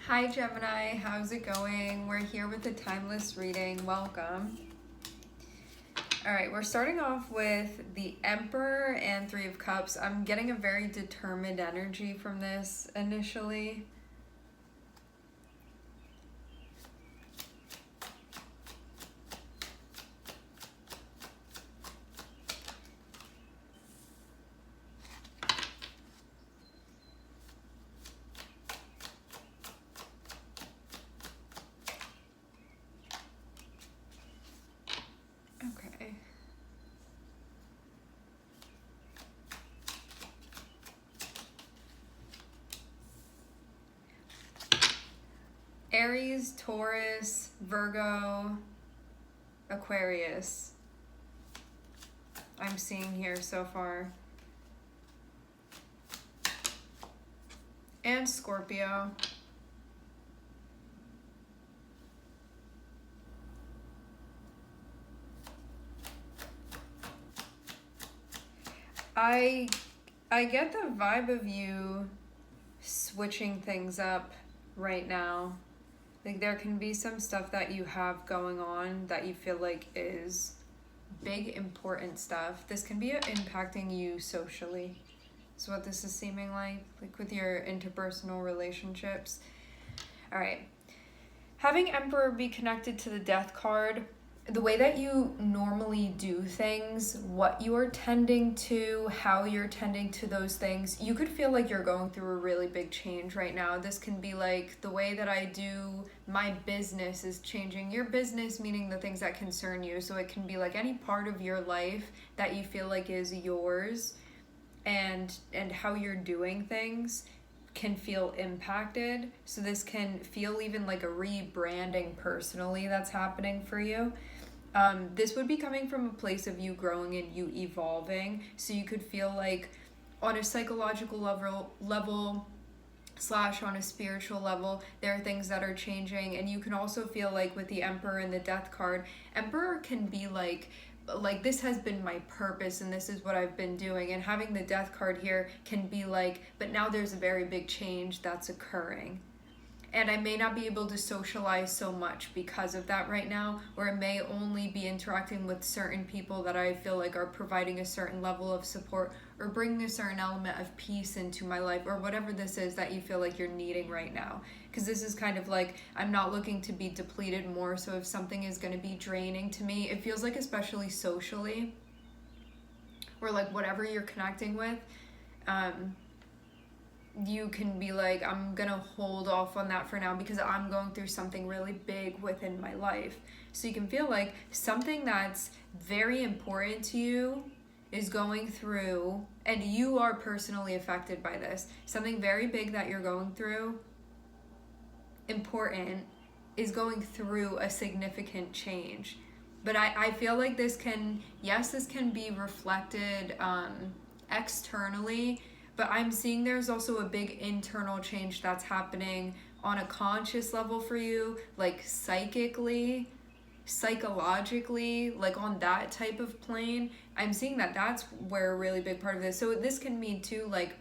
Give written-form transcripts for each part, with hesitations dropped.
Hi Gemini, how's it going? We're here with a timeless reading. Welcome. All right, we're starting off with the Emperor and Three of Cups. I'm getting a very determined energy from this initially. Okay. Aries, Taurus, Virgo, Aquarius. I'm seeing here so far. And Scorpio. I get the vibe of you switching things up right now. Like there can be some stuff that you have going on that you feel like is big, important stuff. This can be impacting you socially. Is what this is seeming like with your interpersonal relationships. All right. Having Emperor be connected to the Death card, the way that you normally do things, what you are tending to, how you're tending to those things, you could feel like you're going through a really big change right now. This can be like the way that I do my business is changing. Your business meaning the things that concern you. So it can be like any part of your life that you feel like is yours, and how you're doing things can feel impacted. So this can feel even like a rebranding personally that's happening for you. This would be coming from a place of you growing and you evolving. So you could feel like on a psychological level / on a spiritual level, there are things that are changing. And you can also feel like with the Emperor and the Death card, Emperor can be like this has been my purpose and this is what I've been doing, and having the Death card here can be like, but now there's a very big change that's occurring, and I may not be able to socialize so much because of that right now, or it may only be interacting with certain people that I feel like are providing a certain level of support or bringing a certain element of peace into my life, or whatever this is that you feel like you're needing right now. Because this is kind of like, I'm not looking to be depleted more, so if something is going to be draining to me, it feels like especially socially, or like whatever you're connecting with, you can be like, I'm gonna hold off on that for now because I'm going through something really big within my life. So you can feel like something that's very important to you is going through, and you are personally affected by this. Something very big that you're going through, important, is going through a significant change. But I feel like this can be reflected externally, but I'm seeing there's also a big internal change that's happening on a conscious level for you, like psychically, psychologically, like on that type of plane. I'm seeing that that's where a really big part of this. So this can mean too, like,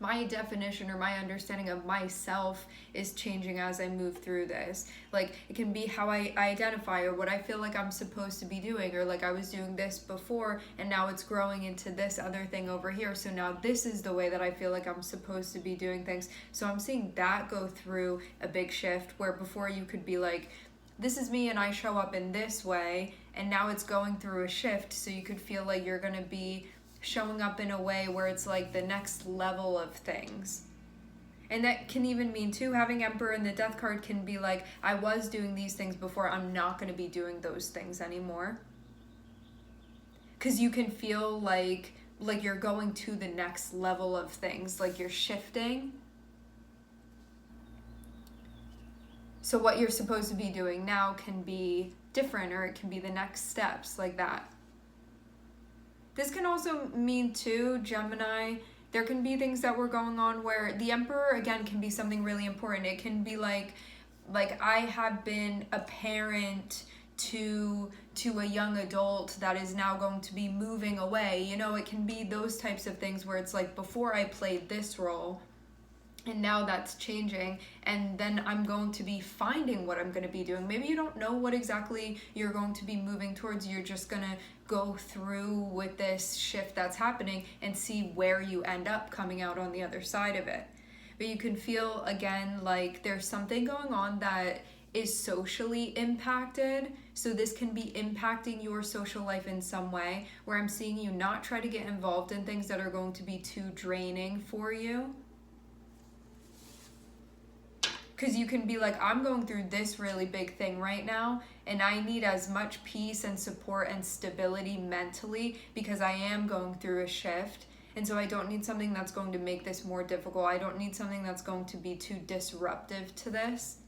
my definition or my understanding of myself is changing as I move through this. Like, it can be how I identify or what I feel like I'm supposed to be doing, or like I was doing this before and now it's growing into this other thing over here. So now this is the way that I feel like I'm supposed to be doing things. So I'm seeing that go through a big shift, where before you could be like, this is me and I show up in this way, and now it's going through a shift. So you could feel like you're going to be showing up in a way where it's like the next level of things. And that can even mean too, having Emperor in the Death card can be like, I was doing these things before, I'm not going to be doing those things anymore. Because you can feel like you're going to the next level of things, like you're shifting. So what you're supposed to be doing now can be different, or it can be the next steps, like that. This can also mean too, Gemini, there can be things that were going on where the Emperor, again, can be something really important. It can be like I have been a parent to a young adult that is now going to be moving away. You know, it can be those types of things where it's like, before I played this role, And now that's changing, and then I'm going to be finding what I'm going to be doing. Maybe you don't know what exactly you're going to be moving towards. You're just going to go through with this shift that's happening and see where you end up coming out on the other side of it. But you can feel, again, like there's something going on that is socially impacted. So this can be impacting your social life in some way, where I'm seeing you not try to get involved in things that are going to be too draining for you. Because you can be like, I'm going through this really big thing right now, and I need as much peace and support and stability mentally because I am going through a shift. And so I don't need something that's going to make this more difficult. I don't need something that's going to be too disruptive to this.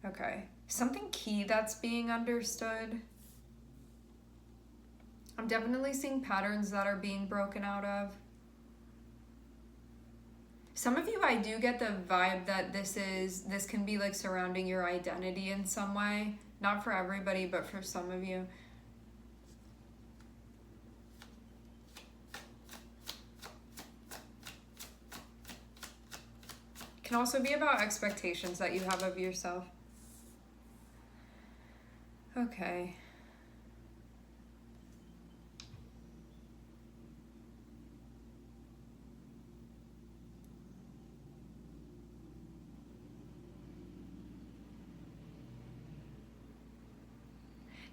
Okay. Something key that's being understood. I'm definitely seeing patterns that are being broken out of. Some of you, I do get the vibe that this can be like surrounding your identity in some way. Not for everybody, but for some of you. It can also be about expectations that you have of yourself. Okay.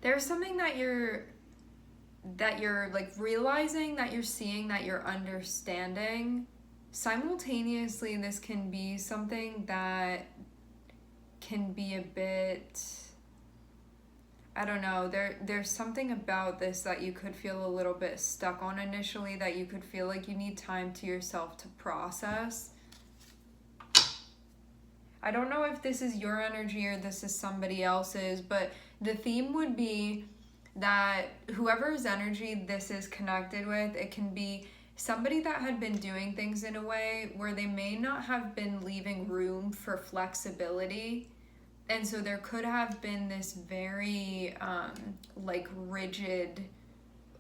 There's something that you're like realizing, that you're seeing, that you're understanding. Simultaneously, this can be something that can be a bit, I don't know, there's something about this that you could feel a little bit stuck on initially, that you could feel like you need time to yourself to process. I don't know if this is your energy or this is somebody else's, but the theme would be that whoever's energy this is connected with, it can be somebody that had been doing things in a way where they may not have been leaving room for flexibility. And so there could have been this very like rigid,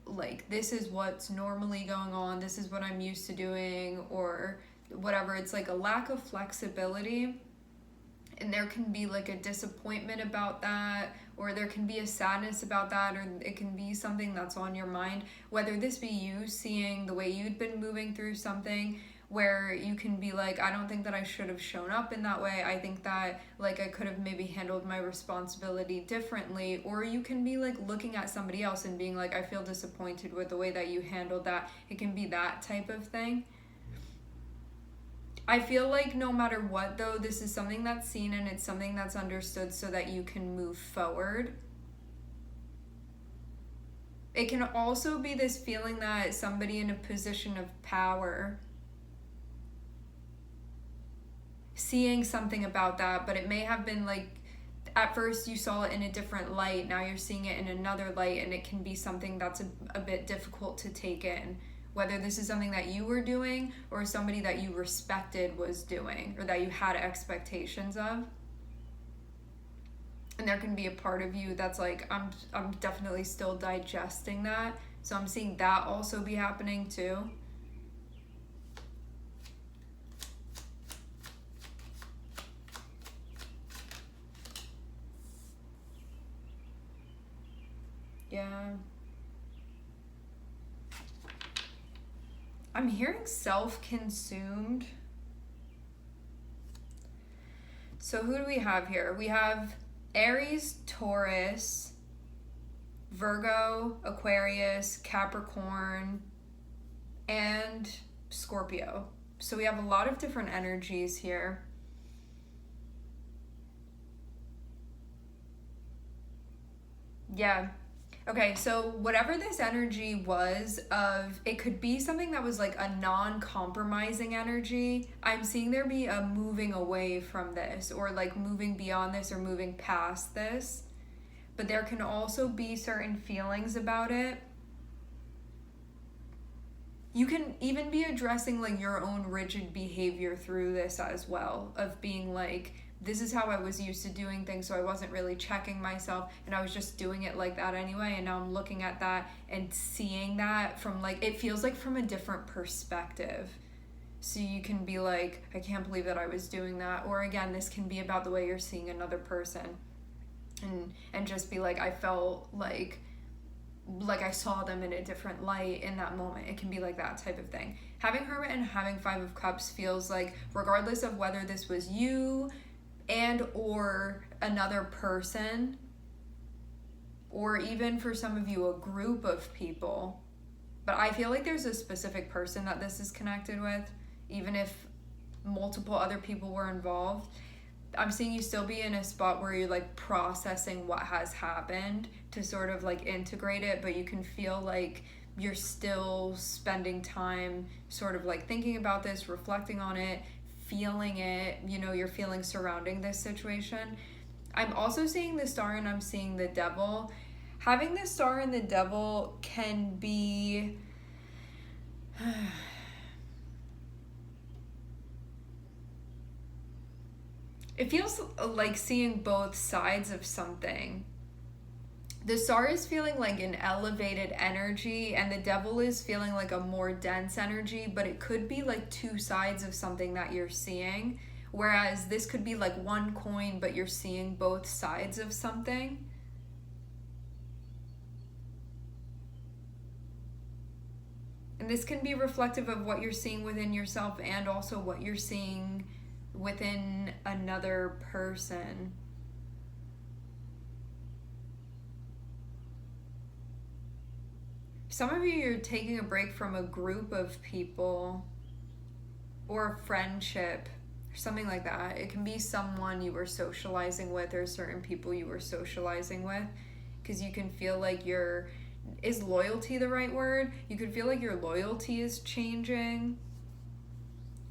like this is what's normally going on, this is what I'm used to doing, or whatever. It's like a lack of flexibility. And there can be like a disappointment about that, or there can be a sadness about that, or it can be something that's on your mind. Whether this be you seeing the way you'd been moving through something where you can be like, I don't think that I should have shown up in that way. I think that like I could have maybe handled my responsibility differently. Or you can be like looking at somebody else and being like, I feel disappointed with the way that you handled that. It can be that type of thing. I feel like no matter what, though, this is something that's seen and it's something that's understood so that you can move forward. It can also be this feeling that somebody in a position of power seeing something about that, but it may have been like at first you saw it in a different light, now you're seeing it in another light, and it can be something that's a bit difficult to take in. Whether this is something that you were doing or somebody that you respected was doing, or that you had expectations of. And there can be a part of you that's like, I'm definitely still digesting that. So I'm seeing that also be happening too. Yeah. I'm hearing self-consumed. So who do we have here? We have Aries, Taurus, Virgo, Aquarius, Capricorn, and Scorpio. So we have a lot of different energies here. Yeah. Okay, so whatever this energy was of, it could be something that was like a non-compromising energy. I'm seeing there be a moving away from this, or like moving beyond this, or moving past this. But there can also be certain feelings about it. You can even be addressing like your own rigid behavior through this as well, of being like, this is how I was used to doing things, so I wasn't really checking myself, and I was just doing it like that anyway, and now I'm looking at that and seeing that from like, it feels like from a different perspective. So you can be like, I can't believe that I was doing that. Or again, this can be about the way you're seeing another person, and just be like, I felt like I saw them in a different light in that moment. It can be like that type of thing. Having Hermit and having Five of Cups feels like, regardless of whether this was you and or another person, or even for some of you a group of people, but I feel like there's a specific person that this is connected with, even if multiple other people were involved. I'm seeing you still be in a spot where you're like processing what has happened to sort of like integrate it, but you can feel like you're still spending time sort of like thinking about this, reflecting on it, feeling it, you know, your feelings surrounding this situation. I'm also seeing the Star and I'm seeing the Devil. Having the Star and the Devil can be it feels like seeing both sides of something. The Star is feeling like an elevated energy, and the Devil is feeling like a more dense energy, but it could be like two sides of something that you're seeing, whereas this could be like one coin, but you're seeing both sides of something. And this can be reflective of what you're seeing within yourself and also what you're seeing within another person. Some of you, you're taking a break from a group of people or a friendship or something like that. It can be someone you were socializing with or certain people you were socializing with, because you can feel like is loyalty the right word? You could feel like your loyalty is changing.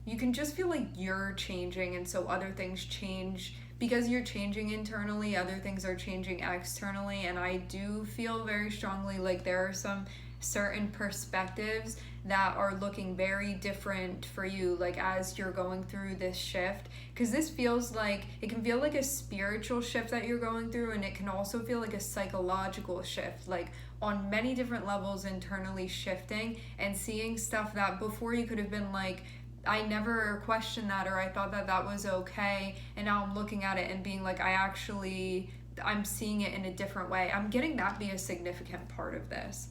You can just feel like you're changing, and so other things change because you're changing internally, other things are changing externally. And I do feel very strongly like there are some certain perspectives that are looking very different for you, like as you're going through this shift, because this feels like, it can feel like a spiritual shift that you're going through, and it can also feel like a psychological shift, like on many different levels internally shifting and seeing stuff that before you could have been like, I never questioned that, or I thought that that was okay, and now I'm looking at it and being like, I'm seeing it in a different way. I'm getting that be a significant part of this.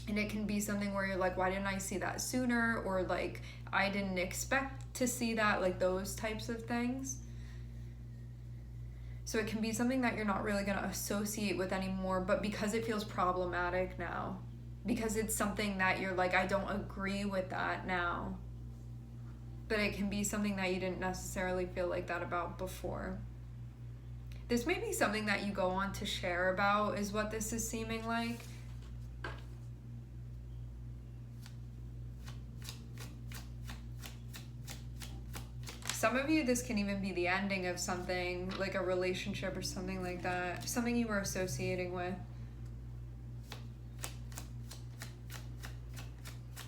And it can be something where you're like, why didn't I see that sooner? Or like, I didn't expect to see that, like those types of things. So it can be something that you're not really going to associate with anymore, but because it feels problematic now, because it's something that you're like, I don't agree with that now. But it can be something that you didn't necessarily feel like that about before. This may be something that you go on to share about, is what this is seeming like. Some of you, this can even be the ending of something, like a relationship or something like that. Something you were associating with.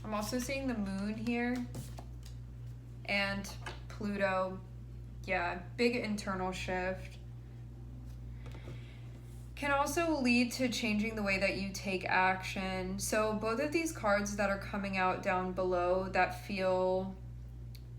I'm also seeing the moon here. And Pluto. Yeah, big internal shift. Can also lead to changing the way that you take action. So both of these cards that are coming out down below that feel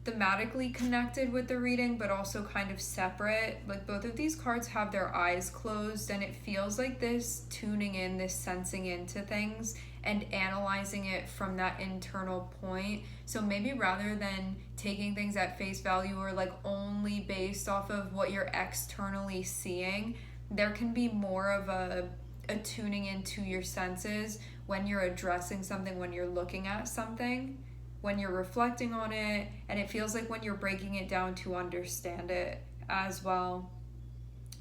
thematically connected with the reading, but also kind of separate. Like both of these cards have their eyes closed, and it feels like this tuning in, this sensing into things and analyzing it from that internal point. So maybe rather than taking things at face value or like only based off of what you're externally seeing, there can be more of a tuning into your senses when you're addressing something, when you're looking at something, when you're reflecting on it, and it feels like when you're breaking it down to understand it as well.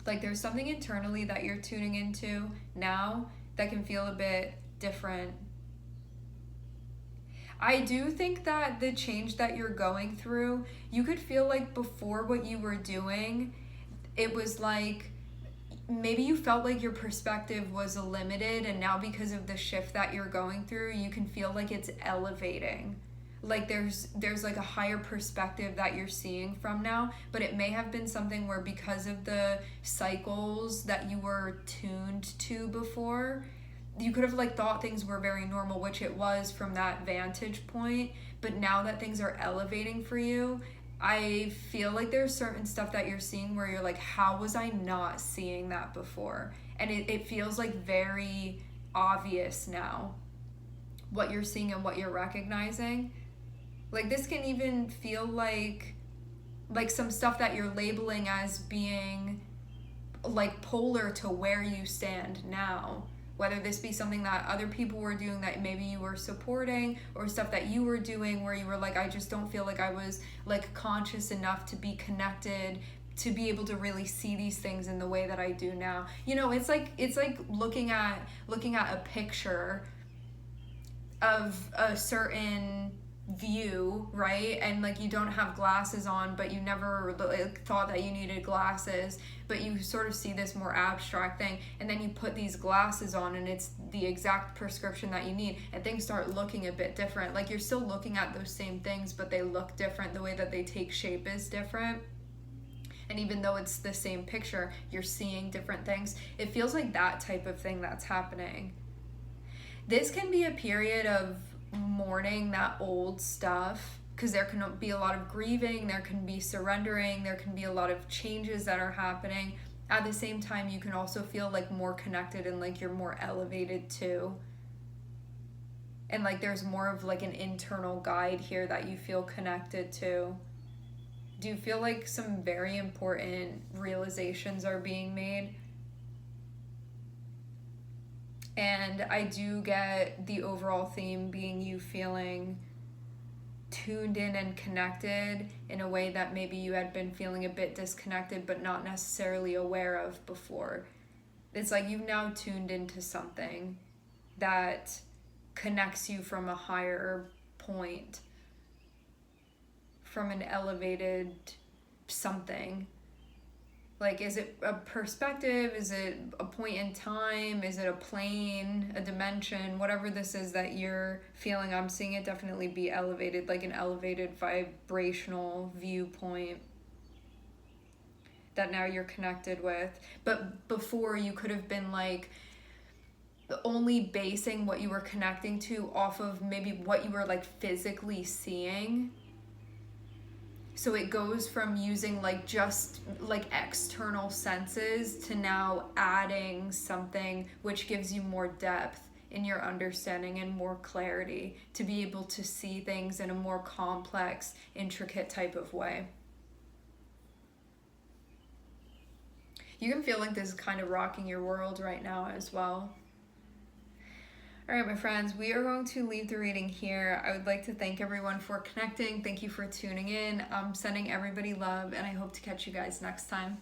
Like there's something internally that you're tuning into now that can feel a bit different. I do think that the change that you're going through, you could feel like before what you were doing, it was like maybe you felt like your perspective was limited, and now because of the shift that you're going through, you can feel like it's elevating. like there's like a higher perspective that you're seeing from now, but it may have been something where because of the cycles that you were tuned to before, you could have like thought things were very normal, which it was from that vantage point, but now that things are elevating for you, I feel like there's certain stuff that you're seeing where you're like, how was I not seeing that before? And it feels like very obvious now what you're seeing and what you're recognizing. Like this can even feel like some stuff that you're labeling as being like polar to where you stand now. Whether this be something that other people were doing that maybe you were supporting, or stuff that you were doing where you were like, I just don't feel like I was like conscious enough to be connected to be able to really see these things in the way that I do now. You know, it's like looking at a picture of a certain view, right? And like you don't have glasses on, but you never like thought that you needed glasses, but you sort of see this more abstract thing, and then you put these glasses on and it's the exact prescription that you need, and things start looking a bit different. Like you're still looking at those same things, but they look different. The way that they take shape is different. And even though it's the same picture, you're seeing different things. It feels like that type of thing that's happening. This can be a period of mourning that old stuff, because there can be a lot of grieving, there can be surrendering, there can be a lot of changes that are happening. At the same time, you can also feel like more connected and like you're more elevated too. And like there's more of like an internal guide here that you feel connected to. Do you feel like some very important realizations are being made? And I do get the overall theme being you feeling tuned in and connected in a way that maybe you had been feeling a bit disconnected but not necessarily aware of before. It's like you've now tuned into something that connects you from a higher point, from an elevated something. Like, is it a perspective? Is it a point in time? Is it a plane, a dimension? Whatever this is that you're feeling, I'm seeing it definitely be elevated, like an elevated vibrational viewpoint that now you're connected with. But before, you could have been like only basing what you were connecting to off of maybe what you were like physically seeing. So it goes from using like just like external senses to now adding something which gives you more depth in your understanding and more clarity to be able to see things in a more complex, intricate type of way. You can feel like this is kind of rocking your world right now as well. All right, my friends, we are going to leave the reading here. I would like to thank everyone for connecting. Thank you for tuning in. I'm sending everybody love, and I hope to catch you guys next time.